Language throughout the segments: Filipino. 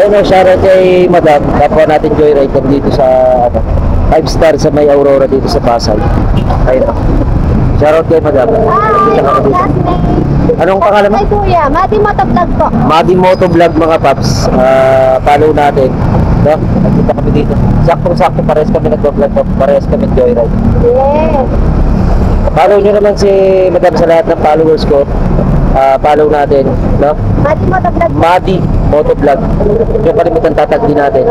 Ayun o, shoutout kay Madam. Kapwa natin joyride dito sa 5 star sa may Aurora dito sa Pasay. Ayun o. Shoutout kay Madam. Nakita ka dito. Anong pangalan mo? Ay kuya, Madi Motovlog po. Madi Motovlog mga paps. Follow natin. No? Nakita kami dito. Sakto-sakto parehas kami nag-vlog. Parehas kami joyride. Yes. Follow nyo naman si Madam sa lahat ng followers ko. Follow natin. No? Madi Motovlog. Madi Motovlog. Yung kalimutan tatag din natin.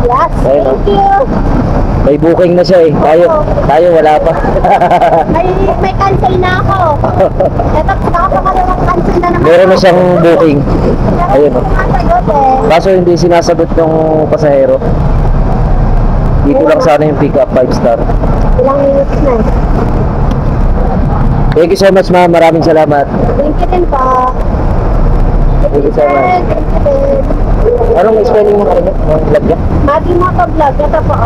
Yes, Ayun, thank you. May booking na siya eh. Tayo wala pa. May cancel na ako. Ito, nakapangalawang cancel na naman. Meron na siyang booking. Ayun o. Sumasagot eh. Kaso hindi sinasagot ng pasahero. Dito lang sana yung pick up 5 star. Ilang minutes na eh. Thank you so much ma'am. Maraming salamat. Thank you din po. Thank you so much. Thank you din. Anong spelling mo kanina? Ng vlog niya? Madi Motovlog. Ito po.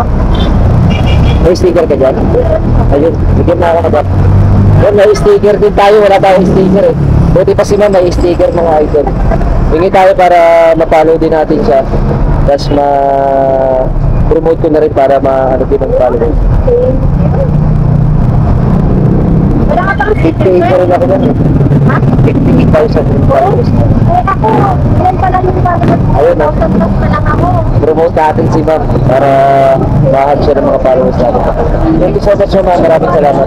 May sticker ka dyan? Ayun. Bigyan na ako ka dyan. Yan, may sticker din tayo. Wala tayong sticker eh. Buti pa si ma'am may sticker mga idol. Hingi tayo para ma-follow din natin siya. Tapos ma-promote ko na rin para ma-ano din ang followers. Wala ka pang 58 pa rin ako dyan. Ha? 58,000 followers. Eh ako, ilan pa lang yung followers ko? Ayun, 1,000 plus pa lang ako. Promote natin si ma'am para mahal siya ng mga followers natin. Thank you so much ma'am. Maraming salamat.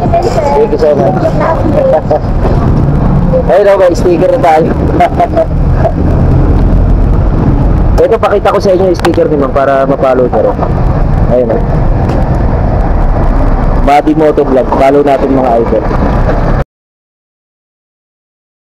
Thank you so much. Ayun o, may sticker na tayo. Ito, pakita ko sa inyo yung sticker ni ma'am para ma-follow nyo rin. Ayun o. Madi Motovlog. Follow natin mga idol.